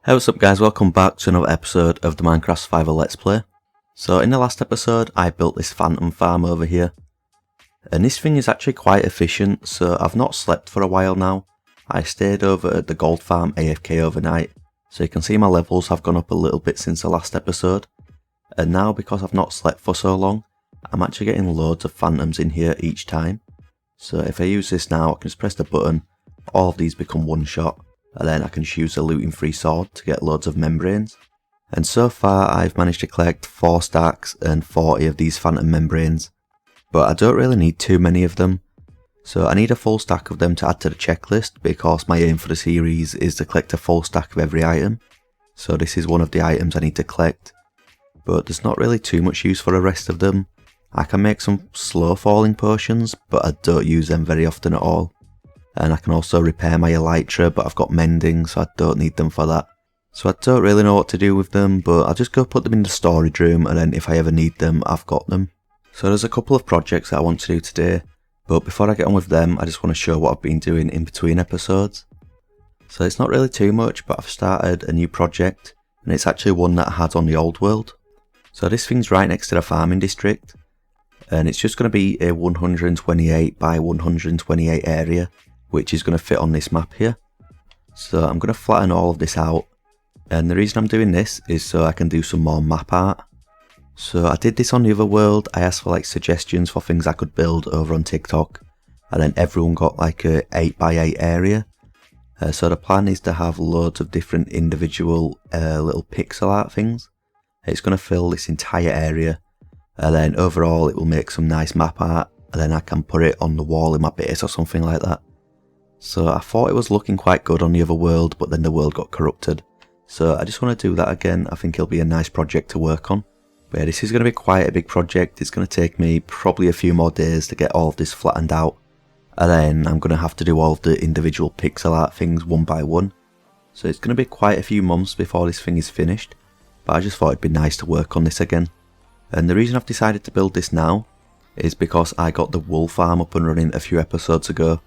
Hey, what's up guys, welcome back to another episode of the Minecraft Survival Let's Play. So in the last episode I built this phantom farm over here. And this thing is actually quite efficient, so I've not slept for a while now. I stayed over at the gold farm AFK overnight, so you can see my levels have gone up a little bit since the last episode. And now because I've not slept for so long, I'm actually getting loads of phantoms in here each time. So if I use this now, I can just press the button, all of these become one shot. And then I can just use the looting free sword to get loads of membranes. And so far I've managed to collect 4 stacks and 40 of these phantom membranes. But I don't really need too many of them. So I need a full stack of them to add to the checklist because my aim for the series is to collect a full stack of every item. So this is one of the items I need to collect. But there's not really too much use for the rest of them. I can make some slow falling potions, but I don't use them very often at all. And I can also repair my elytra, but I've got mending, so I don't need them for that. So I don't really know what to do with them, but I'll just go put them in the storage room, and then if I ever need them, I've got them. So there's a couple of projects that I want to do today, but before I get on with them, I just want to show what I've been doing in between episodes. So it's not really too much, but I've started a new project, and it's actually one that I had on the old world. So this thing's right next to the farming district, and it's just going to be a 128 by 128 area, which is going to fit on this map here. So I'm going to flatten all of this out, and the reason I'm doing this is so I can do some more map art. So I did this on the other world. I asked for like suggestions for things I could build over on TikTok, and then everyone got like a 8 by 8 area. So the plan is to have loads of different individual little pixel art things. It's going to fill this entire area, and then overall it will make some nice map art, and then I can put it on the wall in my base or something like that. So I thought it was looking quite good on the other world, but then the world got corrupted. So I just want to do that again. I think it'll be a nice project to work on. But yeah, this is going to be quite a big project. It's going to take me probably a few more days to get all of this flattened out. And then I'm going to have to do all of the individual pixel art things one by one. So it's going to be quite a few months before this thing is finished. But I just thought it'd be nice to work on this again. And the reason I've decided to build this now is because I got the wool farm up and running a few episodes ago.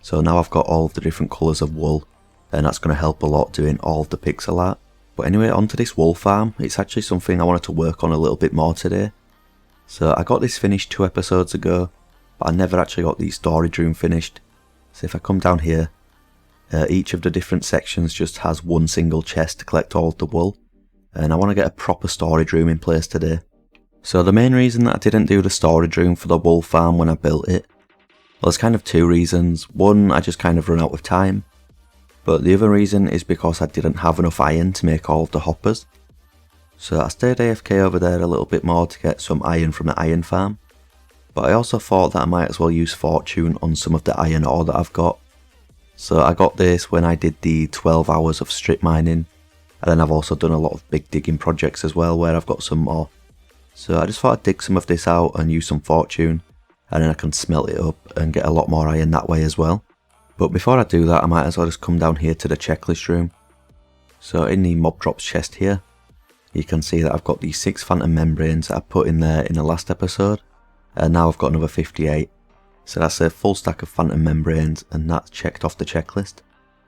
So now I've got all of the different colours of wool, and that's going to help a lot doing all of the pixel art. But anyway, onto this wool farm. It's actually something I wanted to work on a little bit more today. So I got this finished 2 episodes ago, but I never actually got the storage room finished. So if I come down here, each of the different sections just has one single chest to collect all of the wool, and I want to get a proper storage room in place today. So the main reason that I didn't do the storage room for the wool farm when I built it, well, there's kind of 2 reasons. One, I just kind of run out of time. But the other reason is because I didn't have enough iron to make all of the hoppers. So I stayed AFK over there a little bit more to get some iron from the iron farm. But I also thought that I might as well use fortune on some of the iron ore that I've got. So I got this when I did the 12 hours of strip mining. And then I've also done a lot of big digging projects as well where I've got some more. So I just thought I'd dig some of this out and use some fortune. And then I can smelt it up and get a lot more iron that way as well. But before I do that, I might as well just come down here to the checklist room. So in the mob drops chest here, you can see that I've got these 6 phantom membranes that I put in there in the last episode. And now I've got another 58. So that's a full stack of phantom membranes, and that's checked off the checklist.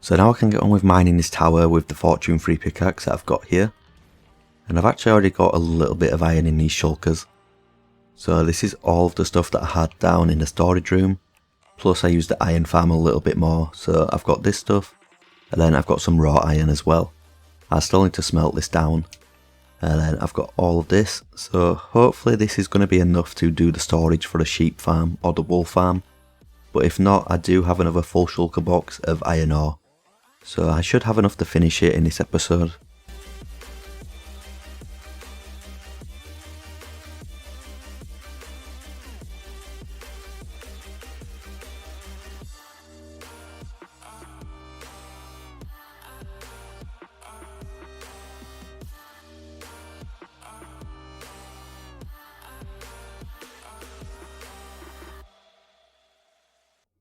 So now I can get on with mining this tower with the fortune free pickaxe that I've got here. And I've actually already got a little bit of iron in these shulkers. So this is all of the stuff that I had down in the storage room, plus I used the iron farm a little bit more, so I've got this stuff, and then I've got some raw iron as well. I still need to smelt this down, and then I've got all of this, so hopefully this is going to be enough to do the storage for the sheep farm or the wool farm, but if not, I do have another full shulker box of iron ore, so I should have enough to finish it in this episode.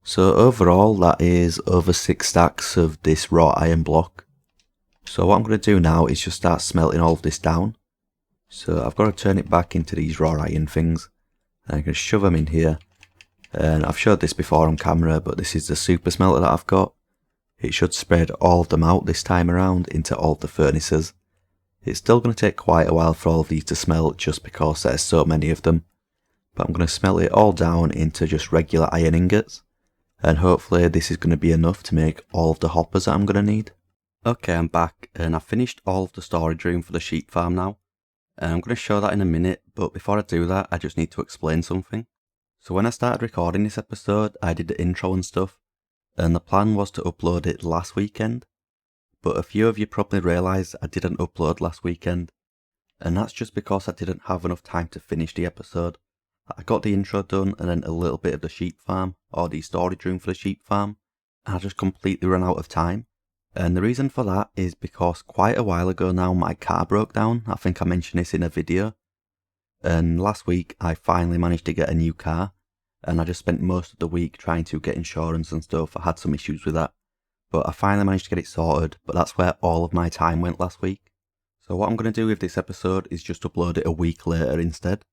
So overall that is over 6 stacks of this raw iron block. So what I'm going to do now is just start smelting all of this down. So I've got to turn it back into these raw iron things. And I'm going to shove them in here. And I've showed this before on camera, but this is the super smelter that I've got. it should spread all of them out this time around into all of the furnaces. It's still going to take quite a while for all of these to smelt just because there's so many of them, but I'm going to smelt it all down into just regular iron ingots, and hopefully this is going to be enough to make all of the hoppers that I'm going to need. Okay, I'm back and I've finished all of the storage room for the sheep farm now, and I'm going to show that in a minute, but before I do that I just need to explain something. So when I started recording this episode I did the intro and stuff, and the plan was to upload it last weekend. But a few of you probably realised I didn't upload last weekend, and that's just because I didn't have enough time to finish the episode. I got the intro done and then a little bit of the sheep farm, or the storage room for the sheep farm, and I just completely ran out of time. And the reason for that is because quite a while ago now my car broke down. I think I mentioned this in a video. And last week I finally managed to get a new car, and I just spent most of the week trying to get insurance and stuff. I had some issues with that. But I finally managed to get it sorted, but that's where all of my time went last week. So what I'm going to do with this episode is just upload it a week later instead.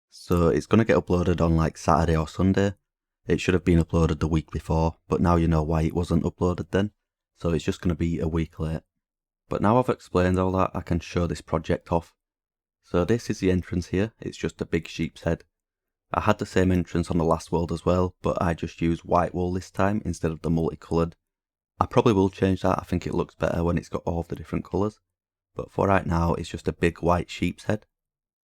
So it's going to get uploaded on like Saturday or Sunday. It should have been uploaded the week before, but now you know why it wasn't uploaded then. So it's just going to be a week late. But now I've explained all that, I can show this project off. So this is the entrance here, it's just a big sheep's head. I had the same entrance on the last world as well, but I just used white wool this time instead of the multicoloured. I probably will change that, I think it looks better when it's got all of the different colours. But for right now, it's just a big white sheep's head.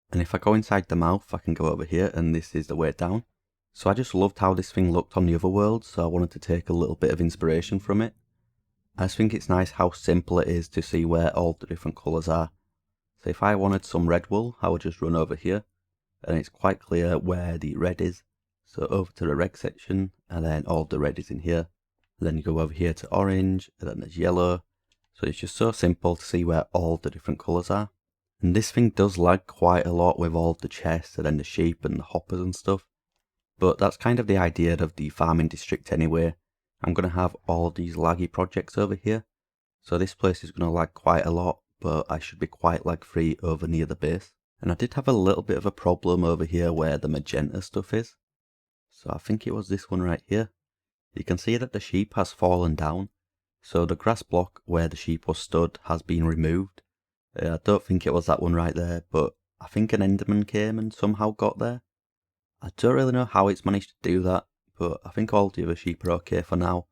And if I go inside the mouth, I can go over here, and this is the way down. So I just loved how this thing looked on the other world, so I wanted to take a little bit of inspiration from it. I just think it's nice how simple it is to see where all the different colours are. So if I wanted some red wool, I would just run over here, and it's quite clear where the red is. So over to the red section, and then all the red is in here. Then you go over here to orange, and then there's yellow. So it's just so simple to see where all the different colours are. And this thing does lag quite a lot with all the chests and then the sheep and the hoppers and stuff. But that's kind of the idea of the farming district anyway. I'm going to have all these laggy projects over here. So this place is going to lag quite a lot, but I should be quite lag free over near the base. And I did have a little bit of a problem over here where the magenta stuff is. So I think it was this one right here. You can see that the sheep has fallen down, so the grass block where the sheep was stood has been removed. I don't think it was that one right there, but I think an enderman came and somehow got there. I don't really know how it's managed to do that, but I think all the other sheep are okay for now.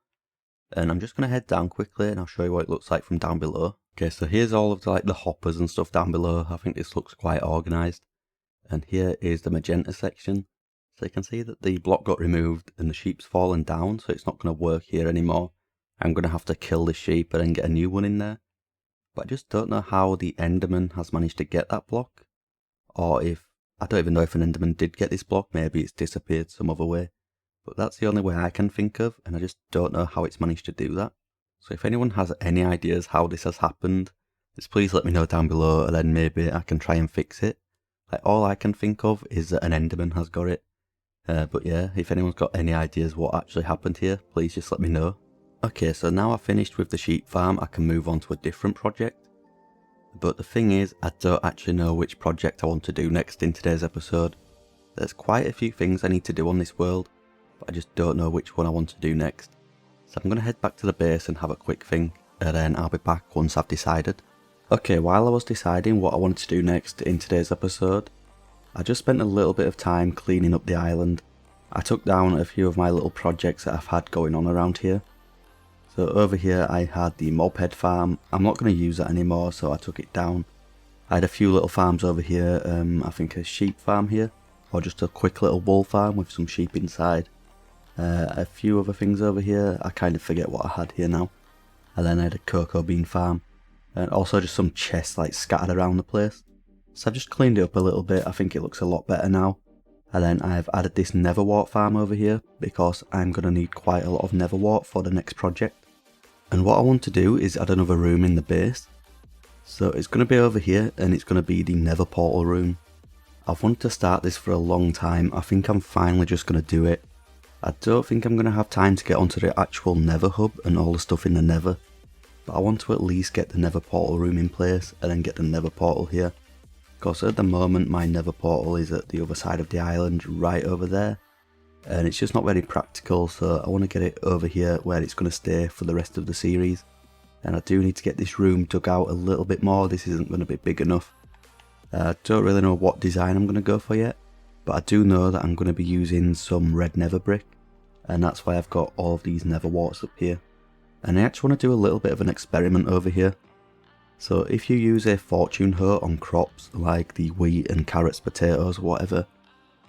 And I'm just going to head down quickly and I'll show you what it looks like from down below. Okay, so here's all of the hoppers and stuff down below. I think this looks quite organised. And here is the magenta section. So you can see that the block got removed and the sheep's fallen down, so it's not going to work here anymore. I'm going to have to kill this sheep and then get a new one in there. But I just don't know how the enderman has managed to get that block. Or if, I don't even know if an enderman did get this block, maybe it's disappeared some other way. But that's the only way I can think of, and I just don't know how it's managed to do that. So if anyone has any ideas how this has happened, just please let me know down below, and then maybe I can try and fix it. Like, all I can think of is that an enderman has got it. But yeah, if anyone's got any ideas what actually happened here, please just let me know. Okay, so now I've finished with the sheep farm, I can move on to a different project. But the thing is, I don't actually know which project I want to do next in today's episode. There's quite a few things I need to do on this world, but I just don't know which one I want to do next. So I'm going to head back to the base and have a quick think, and then I'll be back once I've decided. Okay, while I was deciding what I wanted to do next in today's episode, I just spent a little bit of time cleaning up the island. I took down a few of my little projects that I've had going on around here. So over here I had the mob head farm. I'm not going to use that anymore, so I took it down. I had a few little farms over here, I think a sheep farm here, or just a quick little wool farm with some sheep inside. A few other things over here, I kind of forget what I had here now. And then I had a cocoa bean farm, and also just some chests like scattered around the place. So I've just cleaned it up a little bit, I think it looks a lot better now. And then I've added this nether wart farm over here, because I'm going to need quite a lot of nether wart for the next project. And what I want to do is add another room in the base. So it's going to be over here, and it's going to be the nether portal room. I've wanted to start this for a long time, I think I'm finally just going to do it. I don't think I'm going to have time to get onto the actual nether hub and all the stuff in the nether. But I want to at least get the nether portal room in place, and then get the nether portal here. Because at the moment my nether portal is at the other side of the island, right over there. and it's just not very practical, so I want to get it over here where it's going to stay for the rest of the series. And I do need to get this room dug out a little bit more. This isn't going to be big enough. I don't really know what design I'm going to go for yet, but I do know that I'm going to be using some red nether brick, and that's why I've got all of these nether warts up here. And I actually want to do a little bit of an experiment over here. So if you use a fortune hoe on crops like the wheat and carrots, potatoes, whatever,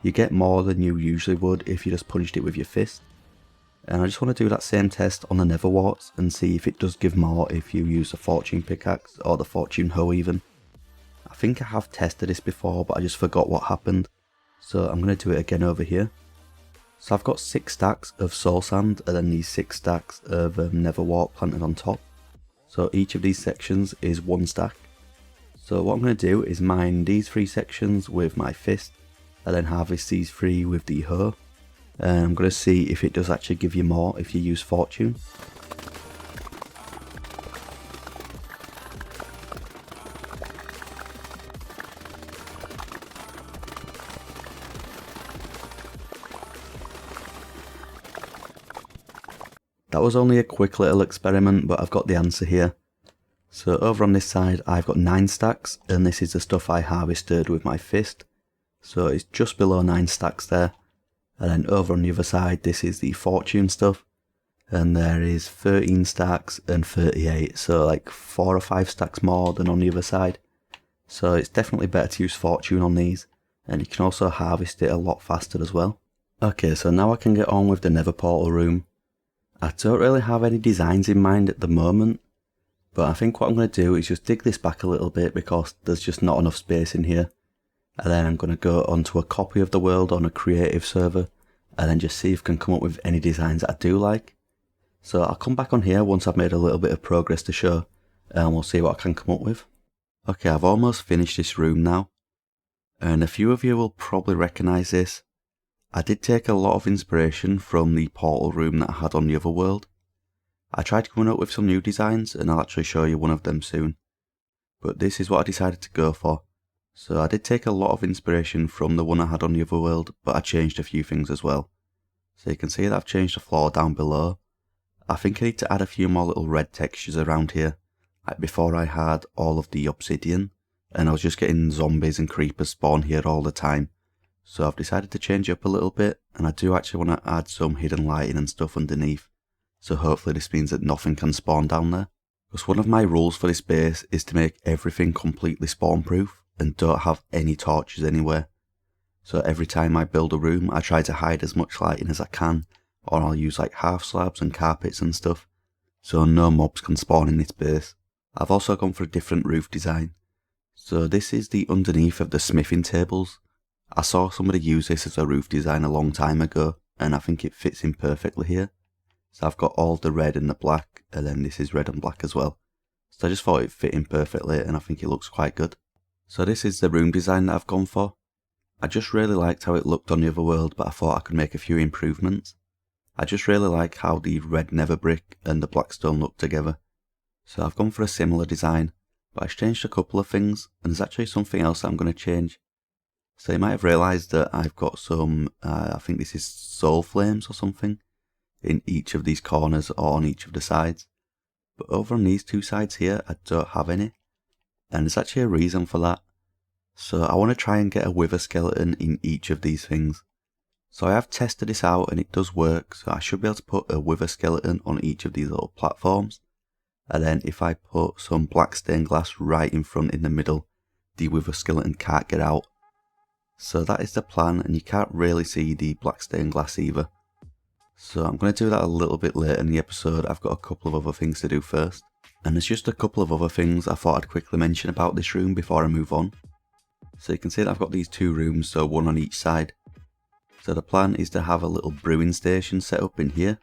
you get more than you usually would if you just punched it with your fist. And I just want to do that same test on the nether warts and see if it does give more if you use the fortune pickaxe or the fortune hoe even. I think I have tested this before, but I just forgot what happened. So I'm going to do it again over here. So I've got 6 stacks of soul sand and then these 6 stacks of nether wart planted on top. So each of these sections is 1 stack. So what I'm going to do is mine these 3 sections with my fist and then harvest these 3 with the hoe. And I'm going to see if it does actually give you more if you use fortune. That was only a quick little experiment, but I've got the answer here. So over on this side I've got 9 stacks, and this is the stuff I harvested with my fist. So it's just below 9 stacks there. And then over on the other side, this is the fortune stuff, and there is 13 stacks and 38, so like 4 or 5 stacks more than on the other side. So it's definitely better to use fortune on these, and you can also harvest it a lot faster as well. Okay, so now I can get on with the nether portal room. I don't really have any designs in mind at the moment, but I think what I'm going to do is just dig this back a little bit because there's just not enough space in here. And then I'm going to go onto a copy of the world on a creative server and then just see if I can come up with any designs that I do like. So I'll come back on here once I've made a little bit of progress to show, and we'll see what I can come up with. Okay, I've almost finished this room now, and a few of you will probably recognise this. I did take a lot of inspiration from the portal room that I had on the other world. I tried coming up with some new designs and I'll actually show you one of them soon. But this is what I decided to go for. So I did take a lot of inspiration from the one I had on the other world, but I changed a few things as well. So you can see that I've changed the floor down below. I think I need to add a few more little red textures around here. Like before I had all of the obsidian, and I was just getting zombies and creepers spawn here all the time. So I've decided to change it up a little bit, and I do actually want to add some hidden lighting and stuff underneath. So hopefully this means that nothing can spawn down there. Because one of my rules for this base is to make everything completely spawn proof and don't have any torches anywhere. So every time I build a room I try to hide as much lighting as I can, or I'll use like half slabs and carpets and stuff, so no mobs can spawn in this base. I've also gone for a different roof design. So this is the underneath of the smithing tables. I saw somebody use this as a roof design a long time ago, and I think it fits in perfectly here. So I've got all the red and the black, and then this is red and black as well. So I just thought it fit in perfectly, and I think it looks quite good. So this is the room design that I've gone for. I just really liked how it looked on the other world, but I thought I could make a few improvements. I just really like how the red nether brick and the black stone look together. So I've gone for a similar design, but I've changed a couple of things, and there's actually something else that I'm going to change. So you might have realised that I've got some, I think this is soul flames or something, in each of these corners or on each of the sides. But over on these 2 sides here, I don't have any. And there's actually a reason for that. So I want to try and get a wither skeleton in each of these things. So I have tested this out and it does work, so I should be able to put a wither skeleton on each of these little platforms. And then if I put some black stained glass right in front in the middle, the wither skeleton can't get out. So that is the plan, and you can't really see the black stained glass either. So I'm going to do that a little bit later in the episode. I've got a couple of other things to do first. And there's just a couple of other things I thought I'd quickly mention about this room before I move on. So you can see that I've got these 2 rooms, so one on each side. So the plan is to have a little brewing station set up in here.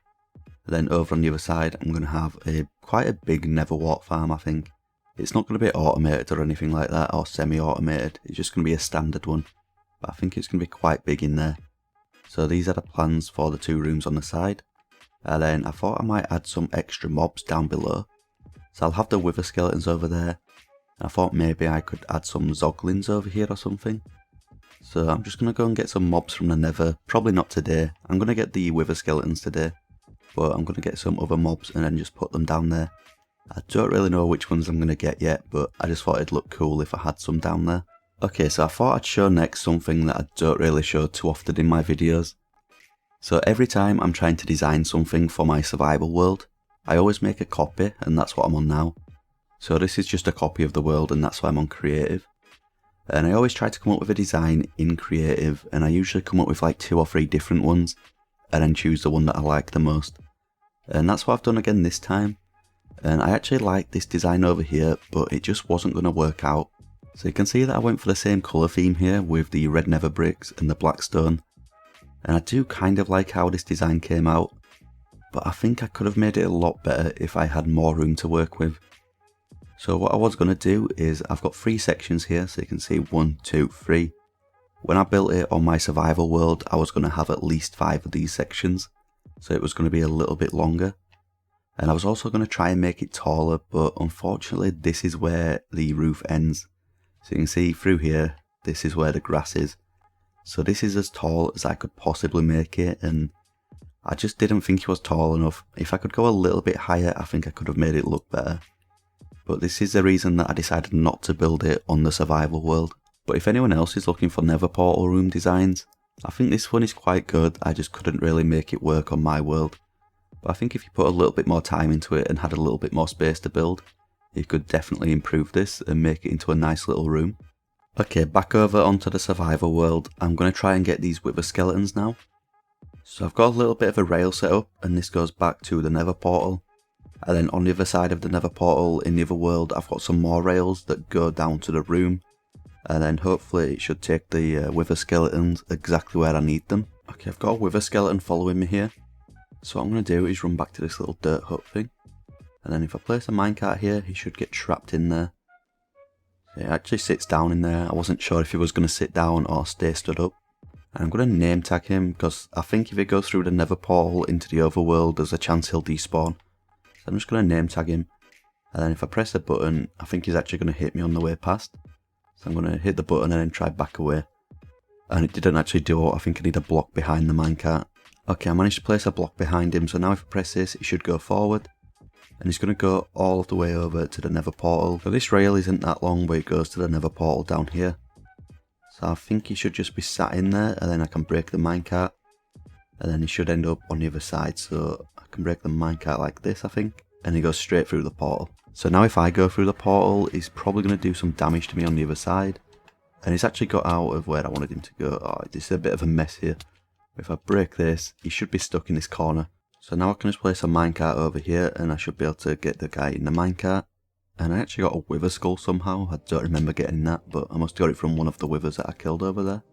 And then over on the other side I'm going to have quite a big nether wart farm, I think. It's not going to be automated or anything like that, or semi-automated. It's just going to be a standard one. But I think it's going to be quite big in there. So these are the plans for the 2 rooms on the side. And then I thought I might add some extra mobs down below. So I'll have the wither skeletons over there. And I thought maybe I could add some zoglins over here or something. So I'm just going to go and get some mobs from the Nether. Probably not today. I'm going to get the wither skeletons today. But I'm going to get some other mobs and then just put them down there. I don't really know which ones I'm going to get yet, but I just thought it'd look cool if I had some down there. Okay, so I thought I'd show next something that I don't really show too often in my videos. So every time I'm trying to design something for my survival world, I always make a copy, and that's what I'm on now. So this is just a copy of the world, and that's why I'm on creative. And I always try to come up with a design in creative, and I usually come up with like 2 or 3 different ones, and then choose the one that I like the most. And that's what I've done again this time. And I actually like this design over here, but it just wasn't going to work out. So you can see that I went for the same colour theme here with the red nether bricks and the black stone. And I do kind of like how this design came out, but I think I could have made it a lot better if I had more room to work with. So what I was going to do is I've got 3 sections here, so you can see 1, 2, 3. When I built it on my survival world, I was going to have at least 5 of these sections, so it was going to be a little bit longer. And I was also going to try and make it taller, but unfortunately this is where the roof ends. So you can see through here, this is where the grass is. So this is as tall as I could possibly make it, and I just didn't think it was tall enough. If I could go a little bit higher, I think I could have made it look better. But this is the reason that I decided not to build it on the survival world. But if anyone else is looking for nether portal room designs, I think this one is quite good. I just couldn't really make it work on my world. But I think if you put a little bit more time into it and had a little bit more space to build, you could definitely improve this and make it into a nice little room. Okay, back over onto the survival world. I'm going to try and get these wither skeletons now. So I've got a little bit of a rail set up, and this goes back to the nether portal. And then on the other side of the nether portal in the other world, I've got some more rails that go down to the room. And then hopefully it should take the wither skeletons exactly where I need them. Okay, I've got a wither skeleton following me here. So what I'm going to do is run back to this little dirt hut thing. And then if I place a minecart here, he should get trapped in there. He actually sits down in there. I wasn't sure if he was going to sit down or stay stood up. And I'm going to name tag him because I think if he goes through the nether portal into the overworld, there's a chance he'll despawn. So I'm just going to name tag him. And then if I press the button, I think he's actually going to hit me on the way past. So I'm going to hit the button and then try back away. And it didn't actually do it. I think I need a block behind the minecart. Okay, I managed to place a block behind him. So now if I press this, he should go forward. And he's going to go all of the way over to the nether portal. So this rail isn't that long, but it goes to the nether portal down here. So I think he should just be sat in there, and then I can break the minecart. And then he should end up on the other side, so I can break the minecart like this, I think. And he goes straight through the portal. So now if I go through the portal, he's probably going to do some damage to me on the other side. And he's actually got out of where I wanted him to go. Oh, this is a bit of a mess here. If I break this, he should be stuck in this corner. So now I can just place a minecart over here, and I should be able to get the guy in the minecart. And I actually got a wither skull somehow. I don't remember getting that, but I must have got it from one of the withers that I killed over there.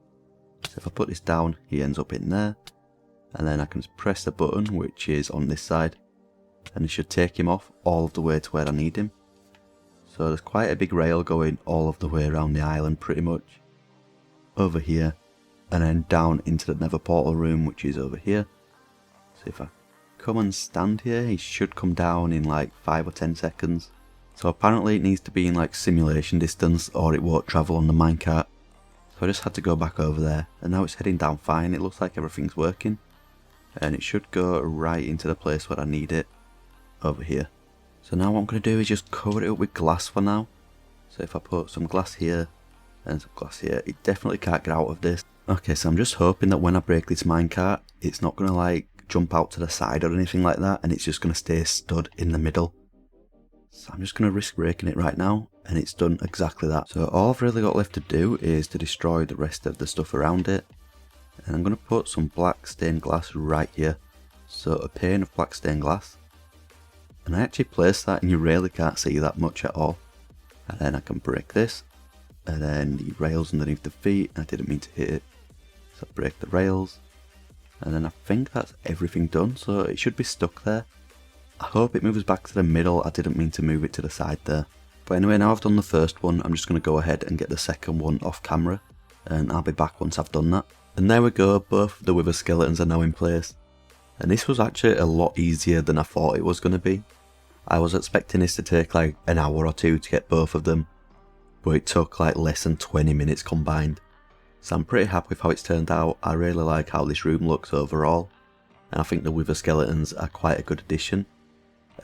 So if I put this down, he ends up in there. And then I can just press the button, which is on this side. And it should take him off all of the way to where I need him. So there's quite a big rail going all of the way around the island pretty much. Over here. And then down into the nether portal room, which is over here. So if I come and stand here, he should come down in like 5 or 10 seconds. So apparently it needs to be in like simulation distance or it won't travel on the minecart. So I just had to go back over there, and now it's heading down fine. It looks like everything's working. And it should go right into the place where I need it, over here. So now what I'm going to do is just cover it up with glass for now. So if I put some glass here and some glass here, it definitely can't get out of this. Okay, so I'm just hoping that when I break this minecart, it's not going to like jump out to the side or anything like that, and it's just going to stay stood in the middle. So I'm just going to risk breaking it right now, and it's done exactly that. So all I've really got left to do is to destroy the rest of the stuff around it. And I'm going to put some black stained glass right here. So a pane of black stained glass. And I actually placed that, and you really can't see that much at all. And then I can break this. And then the rails underneath the feet, and I didn't mean to hit it. So I break the rails. And then I think that's everything done, so it should be stuck there. I hope it moves back to the middle. I didn't mean to move it to the side there. But anyway, now I've done the first one, I'm just going to go ahead and get the second one off camera. And I'll be back once I've done that. And there we go, both of the wither skeletons are now in place. And this was actually a lot easier than I thought it was going to be. I was expecting this to take like an hour or two to get both of them. But it took like less than 20 minutes combined. So I'm pretty happy with how it's turned out. I really like how this room looks overall, and I think the wither skeletons are quite a good addition.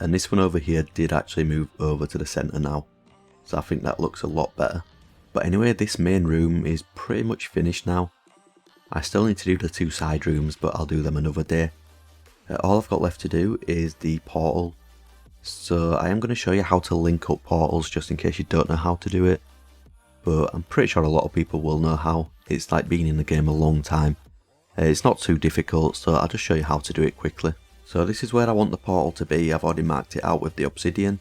And this one over here did actually move over to the centre now, so I think that looks a lot better. But anyway, this main room is pretty much finished now. I still need to do the 2 side rooms, but I'll do them another day. All I've got left to do is the portal. So I am going to show you how to link up portals just in case you don't know how to do it. But I'm pretty sure a lot of people will know how. It's like being in the game a long time. It's not too difficult, so I'll just show you how to do it quickly. So this is where I want the portal to be. I've already marked it out with the obsidian.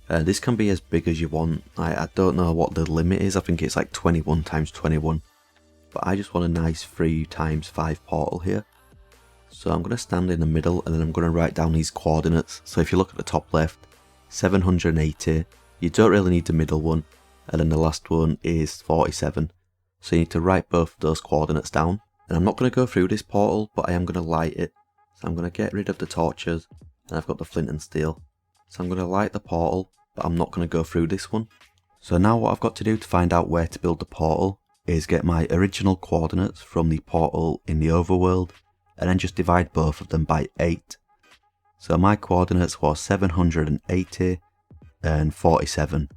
This can be as big as you want. I don't know what the limit is. I think it's like 21 times 21. But I just want a nice 3 times 5 portal here. So I'm going to stand in the middle and then I'm going to write down these coordinates. So if you look at the top left, 780. You don't really need the middle one. And then the last one is 47. So you need to write both of those coordinates down. And I'm not going to go through this portal, but I am going to light it. So I'm going to get rid of the torches, and I've got the flint and steel. So I'm going to light the portal, but I'm not going to go through this one. So now what I've got to do to find out where to build the portal is get my original coordinates from the portal in the overworld, and then just divide both of them by 8. So my coordinates were 780 and 47.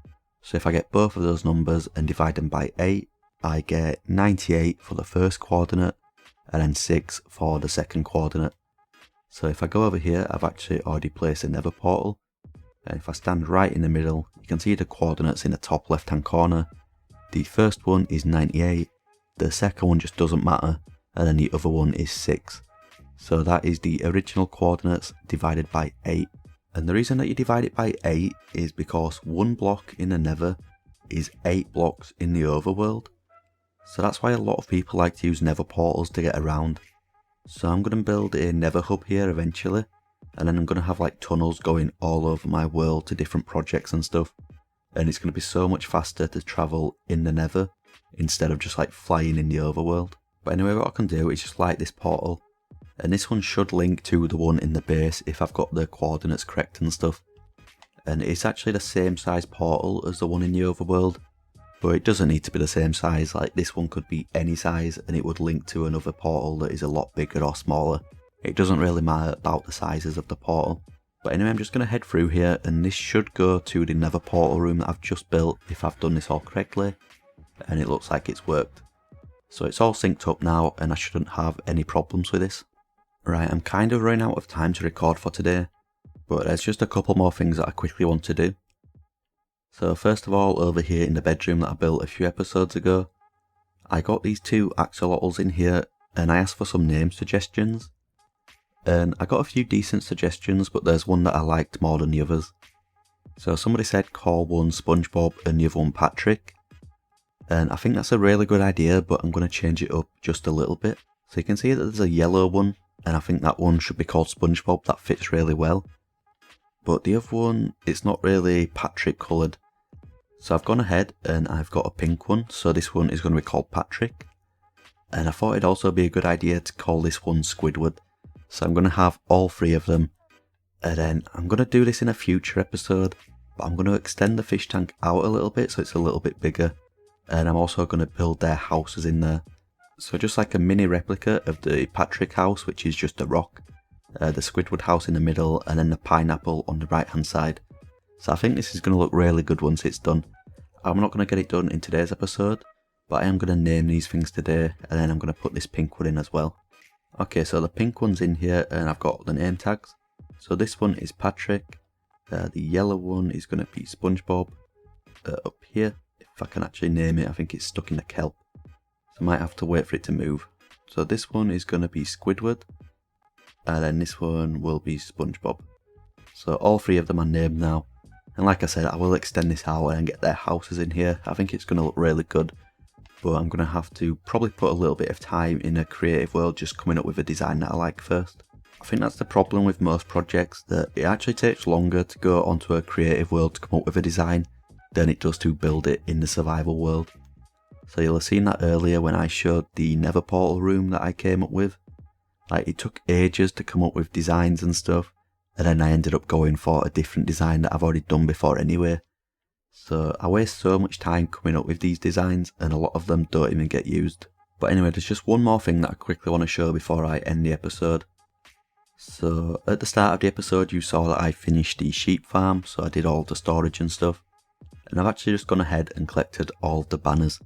So if I get both of those numbers and divide them by 8, I get 98 for the first coordinate, and then 6 for the second coordinate. So if I go over here, I've actually already placed a nether portal, and if I stand right in the middle, you can see the coordinates in the top left hand corner. The first one is 98, the second one just doesn't matter, and then the other one is 6. So that is the original coordinates divided by 8. And the reason that you divide it by 8 is because 1 block in the nether is 8 blocks in the overworld. So that's why a lot of people like to use nether portals to get around. So I'm going to build a nether hub here eventually, and then I'm going to have like tunnels going all over my world to different projects and stuff. And it's going to be so much faster to travel in the nether instead of just like flying in the overworld. But anyway, what I can do is just light this portal, and this one should link to the one in the base if I've got the coordinates correct and stuff. And it's actually the same size portal as the one in the overworld, but it doesn't need to be the same size. Like this one could be any size and it would link to another portal that is a lot bigger or smaller. It doesn't really matter about the sizes of the portal. But anyway, I'm just going to head through here, and this should go to the nether portal room that I've just built if I've done this all correctly, and it looks like it's worked. So it's all synced up now and I shouldn't have any problems with this. Right, I'm kind of running out of time to record for today, but there's just a couple more things that I quickly want to do. So first of all, over here in the bedroom that I built a few episodes ago, I got these 2 axolotls in here and I asked for some name suggestions. And I got a few decent suggestions, but there's one that I liked more than the others. So somebody said call one SpongeBob and the other one Patrick. And I think that's a really good idea, but I'm going to change it up just a little bit. So you can see that there's a yellow one, and I think that one should be called SpongeBob. That fits really well. But the other one, it's not really Patrick coloured. So I've gone ahead and I've got a pink one, so this one is going to be called Patrick. And I thought it'd also be a good idea to call this one Squidward. So I'm going to have all 3 of them. And then I'm going to do this in a future episode, but I'm going to extend the fish tank out a little bit so it's a little bit bigger. And I'm also going to build their houses in there. So just like a mini replica of the Patrick house, which is just a rock. The Squidward house in the middle, and then the pineapple on the right hand side. So I think this is going to look really good once it's done. I'm not going to get it done in today's episode, but I am going to name these things today, and then I'm going to put this pink one in as well. Okay, so the pink one's in here and I've got the name tags. So this one is Patrick, the yellow one is going to be SpongeBob. Up here, if I can actually name it, I think it's stuck in the kelp, so I might have to wait for it to move. So this one is going to be Squidward, and then this one will be SpongeBob. So all 3 of them are named now, and like I said, I will extend this out and get their houses in here. I think it's going to look really good, but I'm going to have to probably put a little bit of time in a creative world just coming up with a design that I like first. I think that's the problem with most projects, that it actually takes longer to go onto a creative world to come up with a design than it does to build it in the survival world. So you'll have seen that earlier when I showed the nether portal room that I came up with. Like, it took ages to come up with designs and stuff, and then I ended up going for a different design that I've already done before anyway. So I waste so much time coming up with these designs, and a lot of them don't even get used. But anyway, there's just one more thing that I quickly want to show before I end the episode. So at the start of the episode you saw that I finished the sheep farm, so I did all the storage and stuff. And I've actually just gone ahead and collected all the banners.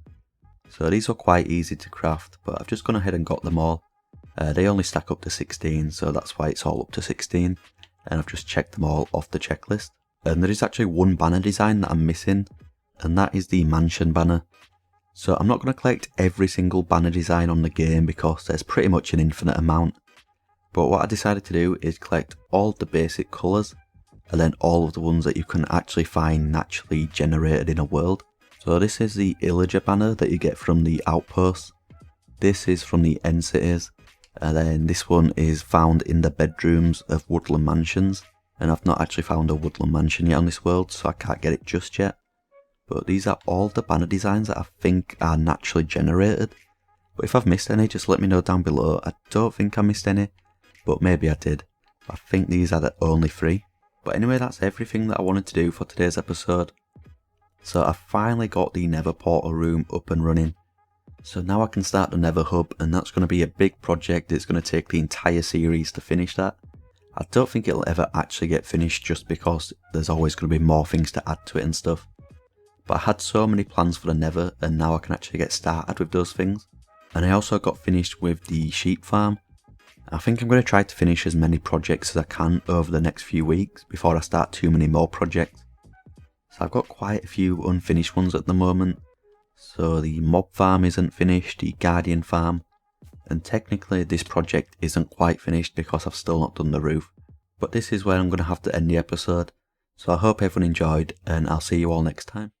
So these were quite easy to craft, but I've just gone ahead and got them all. They only stack up to 16, so that's why it's all up to 16. And I've just checked them all off the checklist. And there is actually one banner design that I'm missing, and that is the mansion banner. So I'm not going to collect every single banner design on the game because there's pretty much an infinite amount. But what I decided to do is collect all the basic colours, and then all of the ones that you can actually find naturally generated in a world. So this is the illager banner that you get from the outposts. This is from the end cities. And then this one is found in the bedrooms of woodland mansions. And I've not actually found a woodland mansion yet on this world, so I can't get it just yet. But these are all the banner designs that I think are naturally generated. But if I've missed any, just let me know down below. I don't think I missed any, but maybe I did. I think these are the only 3. But anyway, that's everything that I wanted to do for today's episode. So I finally got the Nether portal room up and running. So now I can start the Nether hub, and that's going to be a big project. It's going to take the entire series to finish that. I don't think it'll ever actually get finished just because there's always going to be more things to add to it and stuff. But I had so many plans for the Nether, and now I can actually get started with those things. And I also got finished with the sheep farm. I think I'm going to try to finish as many projects as I can over the next few weeks before I start too many more projects. So I've got quite a few unfinished ones at the moment. So the mob farm isn't finished, the guardian farm, and technically this project isn't quite finished because I've still not done the roof. But this is where I'm going to have to end the episode. So I hope everyone enjoyed, and I'll see you all next time.